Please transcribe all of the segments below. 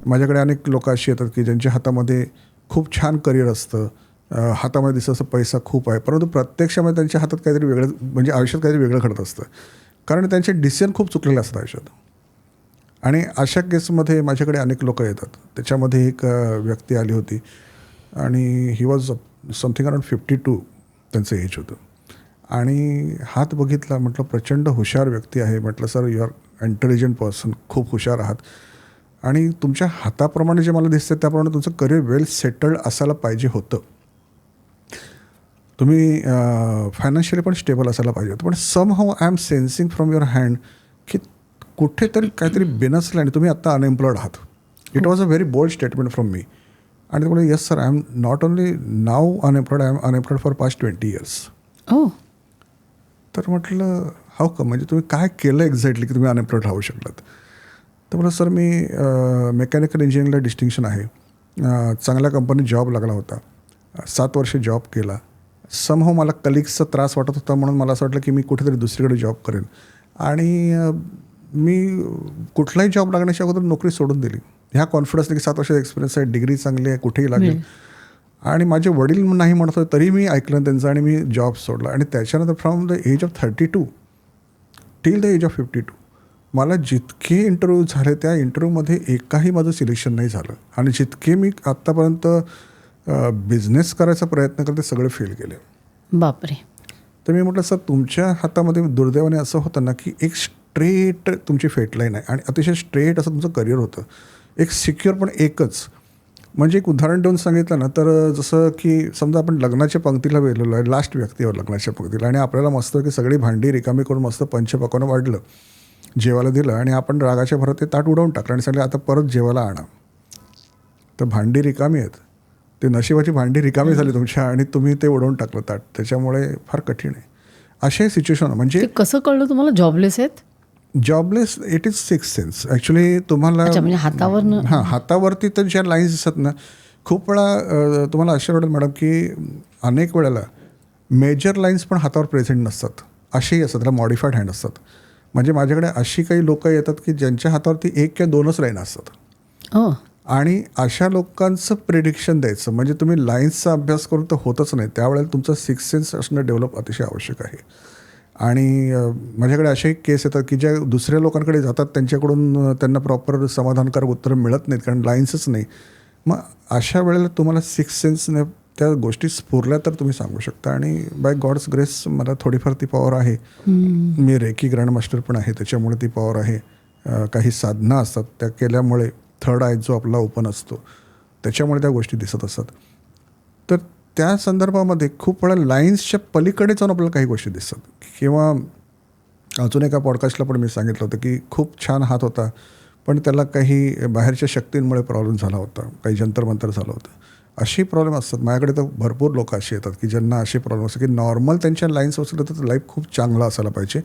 माझ्याकडे अनेक लोक अशी येतात की ज्यांच्या हातामध्ये खूप छान करिअर असतं, हातामध्ये दिसतं असं पैसा खूप आहे, परंतु प्रत्यक्षामध्ये त्यांच्या हातात काहीतरी वेगळं, म्हणजे आयुष्यात काहीतरी वेगळं घडत असतं, कारण त्यांचे डिसिजन खूप चुकलेले असतात आयुष्यात. आणि अशा केसमध्ये माझ्याकडे अनेक लोक येतात. त्याच्यामध्ये एक व्यक्ती आली होती आणि ही वॉज समथिंग अराउंड 52 त्यांचं एज होतं. आणि हात बघितला, म्हटलं प्रचंड हुशार व्यक्ती आहे. म्हटलं sir you are intelligent person, खूप हुशार आहात आणि तुमच्या हाताप्रमाणे जे मला दिसतं त्याप्रमाणे तुमचं करिअर वेल सेटल्ड असायला पाहिजे होतं. तुम्ही फायनान्शियली पण स्टेबल असायला पाहिजे होतं. पण somehow I am sensing from your hand की कुठेतरी काहीतरी बिनसलं आणि तुम्ही आत्ता अनएम्प्लॉयड आहात. It was a very bold statement from me. आणि ते म्हणे yes sir, I am not only now unemployed, I am unemployed for past 20 years. तर म्हटलं हाऊ कम, म्हणजे तुम्ही काय केलं एक्झॅक्टली की तुम्ही अनएम्प्लॉयड राहू शकलात. तर म्हटलं सर मी मेकॅनिकल इंजिनिअरिंगला डिस्टिंक्शन आहे, चांगल्या कंपनीत जॉब लागला होता, 7 वर्ष जॉब केला. समहाऊ मला कलिग्सचा त्रास वाटत होता, म्हणून मला असं वाटलं की मी कुठेतरी दुसरीकडे जॉब करेन आणि मी कुठलाही जॉब लागण्याच्या अगोदर नोकरी सोडून दिली. ह्या कॉन्फिडन्सने की 7 वर्षाचा एक्सपिरियन्स आहे, डिग्री चांगली आहे, कुठेही लागेल. आणि माझे वडील नाही म्हणत होते तरी मी ऐकलं त्यांचं आणि मी जॉब सोडला. आणि त्याच्यानंतर from the age of 32 till the age of 52 मला जितके इंटरव्ह्यू झाले त्या इंटरव्ह्यूमध्ये एकाही माझं सिलेक्शन नाही झालं. आणि जितके मी आत्तापर्यंत बिझनेस करायचा प्रयत्न केला ते सगळे फेल केले. बापरे. तर मी म्हटलं सर तुमच्या हातामध्ये दुर्दैवाने असं होतं ना की एक स्ट्रेट तुमची फेटलाईन आहे आणि अतिशय स्ट्रेट असं तुमचं करिअर होतं, एक सिक्युअर पण एकच. म्हणजे एक उदाहरण देऊन सांगितलं ना तर जसं की समजा आपण लग्नाच्या पंक्तीला गेलेलो आहे, लास्ट व्यक्तीवर लग्नाच्या पंक्तीला, आणि आपल्याला मस्त की सगळी भांडी रिकामी करून मस्त पंचपक्वानं वाढलं, जेवायला दिलं आणि आपण रागाच्या भरात ते ताट उडवून टाकलं आणि सांगितलं आता परत जेवायला आणा. तर भांडी रिकामी आहेत, ते नशिबाची भांडी रिकामी झाली तुमच्या आणि तुम्ही ते उडवून टाकलं ताट. त्याच्यामुळे फार कठीण आहे असे सिच्युएशन. म्हणजे कसं कळलं तुम्हाला जॉबलेस आहेत? Jobless it is six sense actually. तुम्हाला म्हणजे हातावर हातावरती तर ज्या लाईन्स दिसतात ना, खूप वेळा तुम्हाला आश्चर्य वाटेल मॅडम की अनेक वेळेला मेजर लाईन्स पण हातावर प्रेझेंट नसतात, असेही असतात, त्याला मॉडिफाईड हँड असतात. म्हणजे माझ्याकडे अशी काही लोक येतात की ज्यांच्या हातावरती 1 किंवा 2च लाईन असतात. आणि अशा लोकांचं प्रेडिक्शन द्यायचं म्हणजे तुम्ही लाईन्सचा अभ्यास करून तर होतच नाही, त्यावेळेला तुमचं सिक्स सेन्स असणं डेव्हलप अतिशय आवश्यक आहे. आणि माझ्याकडे असे केस येतात की ज्या दुसऱ्या लोकांकडे जातात त्यांच्याकडून त्यांना प्रॉपर समाधानकारक उत्तरं मिळत नाहीत कारण लाईन्सच नाही. मग अशा वेळेला तुम्हाला सिक्स सेन्सने त्या गोष्टी स्फुरल्या तर तुम्ही सांगू शकता. आणि बाय गॉड्स ग्रेस मला थोडीफार ती पॉवर आहे. मी रेकी ग्रँडमास्टर पण आहे, त्याच्यामुळे ती पॉवर आहे. काही साधना असतात त्या केल्यामुळे थर्ड आय जो आपला ओपन असतो त्याच्यामुळे त्या गोष्टी दिसत असतात. तर त्या संदर्भामध्ये खूप वेळा लाईन्सच्या पलीकडे जाऊन आपल्याला काही गोष्टी दिसतात. किंवा अजून एका पॉडकास्टला पण मी सांगितलं होतं की खूप छान हात होता पण त्याला काही बाहेरच्या शक्तींमुळे प्रॉब्लेम झाला होता, काही जंतरमंतर झालं होतं. अशी प्रॉब्लेम असतात. माझ्याकडे तर भरपूर लोक अशी येतात की ज्यांना असे प्रॉब्लेम असतात की नॉर्मल त्यांच्या लाईन्स असलं तर लाईफ खूप चांगलं असायला पाहिजे,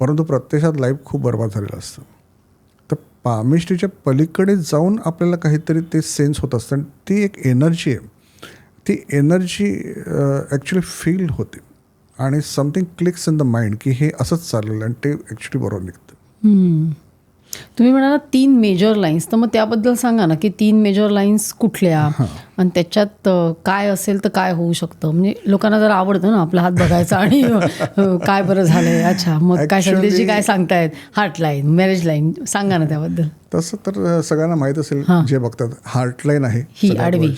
परंतु प्रत्यक्षात लाईफ खूप बरबाद झालेलं असतं. तर पामिस्ट्रीच्या पलीकडे जाऊन आपल्याला काहीतरी ते सेन्स होत असतं आणि ती एक एनर्जी आहे. ती एनर्जी ॲक्च्युली फील होते आणि something clicks in the mind की हे असंच चाललेलं आणि ते ॲक्च्युली बरोबर निघतं. तुम्ही म्हणाला 3 मेजर लाईन्स, तर मग त्याबद्दल सांगा ना की 3 मेजर लाईन्स कुठल्या आणि त्याच्यात काय असेल तर काय होऊ शकतं. म्हणजे लोकांना जर आवडतं ना आपला हात बघायचा आणि काय बरं झालंय, अच्छा मग काय संदेशी काय सांगतायत, हार्ट लाईन, मॅरेज लाईन, सांगा ना त्याबद्दल. तसं तर सगळ्यांना माहीत असेल जे बघतात. हार्ट लाईन आहे ही आडवी,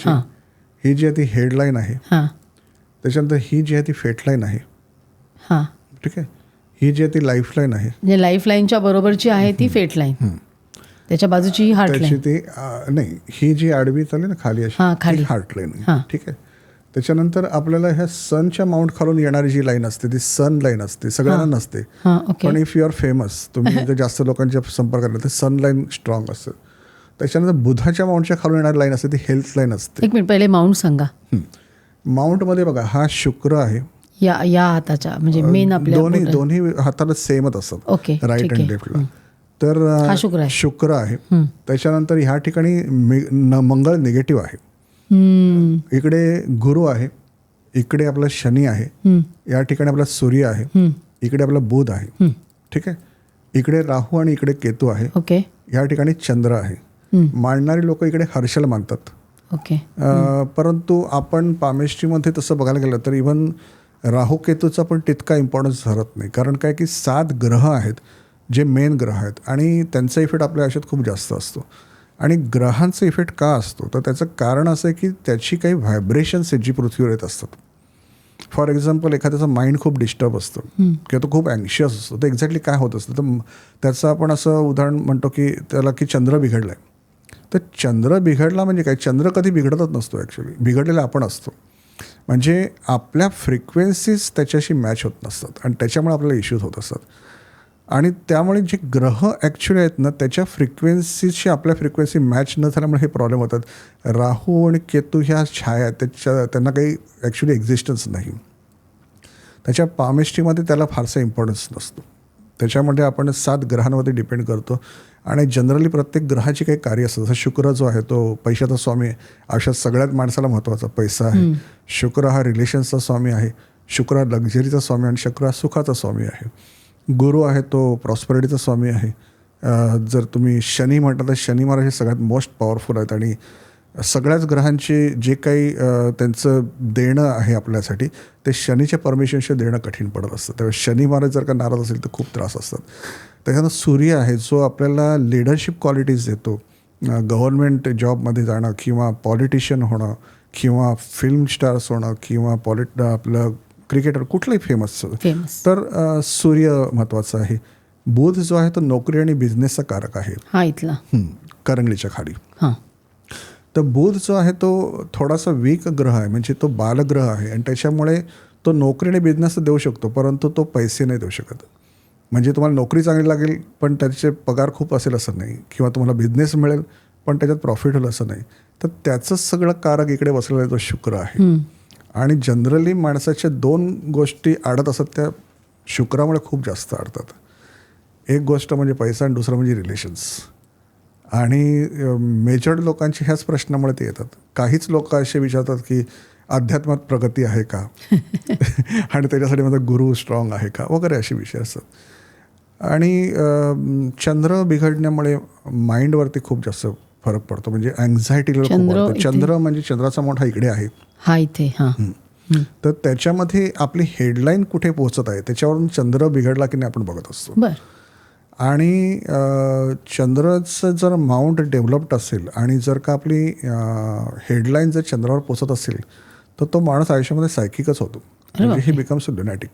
ही जी आहे ती हेडलाईन आहे, त्याच्यानंतर ही जी आहे ती फेटलाईन आहे, ठीक आहे. ही जी आहे ती लाईफलाईन आहे, म्हणजे लाईफलाईनच्या बरोबरची आहे ती फेट लाईन, त्याच्या बाजूची ही हार्ट लाईन. ती नाही, ही जी आडवी चालली ना खाली अशी हार्ट लाईन आहे, ठीक आहे. त्याच्यानंतर आपल्याला ह्या सनच्या माउंट खालून येणारी जी लाईन असते ती सन लाईन असते, सगळ्यांना नसते. पण इफ यू आर फेमस, तुम्ही जर जास्त लोकांच्या संपर्कात तर सन लाईन स्ट्रॉंग असतं. त्याच्यानंतर बुधाच्या माउंटच्या खालून येणारी लाईन असते ती हेल्थ लाईन असते. 1 मिनिट पहिले माउंट सांगा. माउंटमध्ये बघा हा शुक्र आहे, या हाताच्या म्हणजे मेन आपल्या दोन्ही हाताला सेमच असतात, राईट अँड लेफ्टला. तर शुक्र आहे. त्याच्यानंतर ह्या ठिकाणी मंगळ निगेटिव्ह आहे, इकडे गुरु आहे, इकडे आपला शनी आहे, या ठिकाणी आपला सूर्य आहे, इकडे आपला बुध आहे, ठीक आहे. इकडे राहू आणि इकडे केतू आहे, या ठिकाणी चंद्र आहे. मांडणारी लोक इकडे हर्षल मानतात. ओके. परंतु आपण पामेस्ट्रीमध्ये तसं बघायला गेलं तर इव्हन राहू केतूचा पण तितका इम्पॉर्टन्स धरत नाही. कारण काय की 7 ग्रह आहेत जे मेन ग्रह आहेत आणि त्यांचा इफेक्ट आपल्या आयुष्यात खूप जास्त असतो. आणि ग्रहांचा इफेक्ट का असतो तर त्याचं कारण असं आहे की त्याची काही व्हायब्रेशन्स आहेत जी पृथ्वीवर येत असतात. फॉर एक्झाम्पल एखाद्याचं माइंड खूप डिस्टर्ब असतं किंवा तो खूप अँशियस असतो. तर एक्झॅक्टली काय होत असतं तर त्याचं आपण असं उदाहरण म्हणतो की त्याला की चंद्र बिघडला आहे. तर चंद्र बिघडला म्हणजे काय, चंद्र कधी बिघडतच नसतो ॲक्च्युली, बिघडलेला आपण असतो. म्हणजे आपल्या फ्रिक्वेन्सीज त्याच्याशी मॅच होत नसतात आणि त्याच्यामुळे आपल्याला इश्यूज होत असतात. आणि त्यामुळे जे ग्रह ॲक्च्युली आहेत ना त्याच्या फ्रिक्वेन्सीशी आपल्या फ्रिक्वेन्सी मॅच न झाल्यामुळे हे प्रॉब्लेम होतात. राहू आणि केतू ह्या छाया त्यांना काही ॲक्च्युली एक्झिस्टन्स नाही. त्याच्या पामेस्ट्रीमध्ये त्याला फारसा इम्पॉर्टन्स नसतो. त्याच्यामध्ये आपण 7 ग्रहांमध्ये डिपेंड करतो आणि जनरली प्रत्येक ग्रहाची काही कार्य असतं. जसं शुक्र जो आहे तो पैशाचा स्वामी आहे. आयुष्यात सगळ्यात माणसाला महत्त्वाचा पैसा आहे. शुक्र हा रिलेशन्सचा स्वामी आहे. शुक्र हा लक्झरीचा स्वामी आणि शुक्र हा सुखाचा स्वामी आहे. गुरु आहे तो प्रॉस्परिटीचा स्वामी आहे. जर तुम्ही शनी म्हटलं तर शनी महाराज हे सगळ्यात मोस्ट पॉवरफुल आहेत आणि सगळ्याच ग्रहांचे जे काही त्यांचं देणं आहे आपल्यासाठी ते शनीच्या परमिशनशी देणं कठीण पडत असतं. त्यावेळेस शनी महाराज जर का नाराज असेल तर खूप त्रास असतात. त्याच्यानंतर सूर्य आहे जो आपल्याला लिडरशिप क्वालिटीज देतो. गव्हर्नमेंट जॉबमध्ये जाणं किंवा पॉलिटिशियन होणं किंवा फिल्म स्टार्स होणं किंवा आपलं क्रिकेटर कुठलंही फेमस तर सूर्य महत्त्वाचा आहे. बुध जो आहे तो नोकरी आणि बिझनेसचा कारक आहे. हा इथला करंगलीच्या खाली. तर बुध जो आहे तो थोडासा वीक ग्रह आहे, म्हणजे तो बालग्रह आहे आणि त्याच्यामुळे तो नोकरी आणि बिझनेस देऊ शकतो परंतु तो पैसे नाही देऊ शकत. म्हणजे तुम्हाला नोकरी चांगली लागेल पण त्याचे पगार खूप असेल असं नाही किंवा तुम्हाला बिझनेस मिळेल पण त्याच्यात प्रॉफिट होईल असं नाही. तर त्याचंच सगळं कारक इकडे बसलेला आहे तो शुक्र आहे. आणि जनरली माणसाच्या 2 गोष्टी अडत असतात त्या शुक्रामुळे खूप जास्त अडतात. एक गोष्ट म्हणजे पैसा आणि दुसरं म्हणजे रिलेशन्स. आणि मेजॉरिटी लोकांची ह्याच प्रश्नामुळे ते येतात. काहीच लोक असे विचारतात की अध्यात्मात प्रगती आहे का आणि त्याच्यासाठी माझा गुरु स्ट्रॉंग आहे का वगैरे असे विषय असतात. आणि चंद्र बिघडण्यामुळे माइंडवरती खूप जास्त फरक पडतो. म्हणजे अँझायटीला खूप वाढतं. चंद्र म्हणजे चंद्राचा मोठ हा इकडे आहे. हा इथे. तर त्याच्यामध्ये आपली हेडलाईन कुठे पोहोचत आहे त्याच्यावरून चंद्र बिघडला की नाही आपण बघत असतो. आणि चंद्राचं जर माउंट डेव्हलप्ड असेल आणि जर का आपली हेडलाईन जर चंद्रावर पोचत असेल तर तो माणूस आयुष्यामध्ये सायकिकच होतो. म्हणजे ही बिकम्स लुनॅटिक.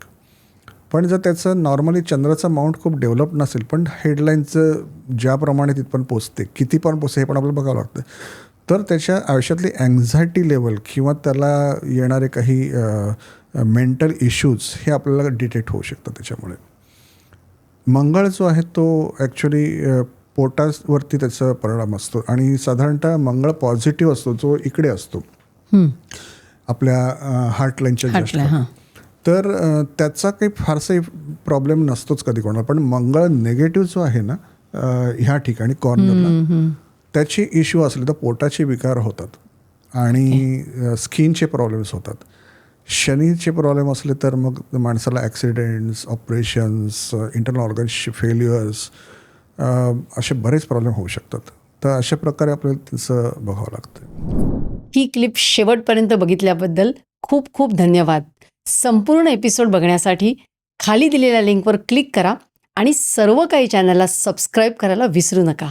पण जर त्याचं नॉर्मली चंद्राचं माउंट खूप डेव्हलप नसेल पण हेडलाईनचं ज्याप्रमाणे तिथपर्यंत पोचते किती पण पोचते हे पण आपल्याला बघावं लागतं. तर त्याच्या आयुष्यातली अँझायटी लेवल किंवा त्याला येणारे काही मेंटल इश्यूज हे आपल्याला डिटेक्ट होऊ शकतात. त्याच्यामुळे मंगळ जो आहे तो ॲक्च्युली पोटावरती त्याचा परिणाम असतो आणि साधारणतः मंगळ पॉझिटिव्ह असतो जो इकडे असतो आपल्या हार्टलाईनच्या जास्त. तर त्याचा काही फारसा प्रॉब्लेम नसतोच कधी कोणाला. पण मंगळ निगेटिव्ह जो आहे ना ह्या ठिकाणी कॉर्नरला त्याचे इश्यू असले तर पोटाचे विकार होतात आणि स्किनचे प्रॉब्लेम्स होतात. शनीचे प्रॉब्लेम असले तर मग माणसाला accidents, operations, internal organs failures असे बरेच प्रॉब्लेम होऊ शकतात. तर अशा प्रकारे आपल्याला त्याचं बघावं लागतं. ही क्लिप शेवटपर्यंत बघितल्याबद्दल खूप खूप धन्यवाद. संपूर्ण एपिसोड बघण्यासाठी खाली दिलेल्या लिंकवर क्लिक करा आणि सर्व काही चॅनलला सबस्क्राईब करायला विसरू नका.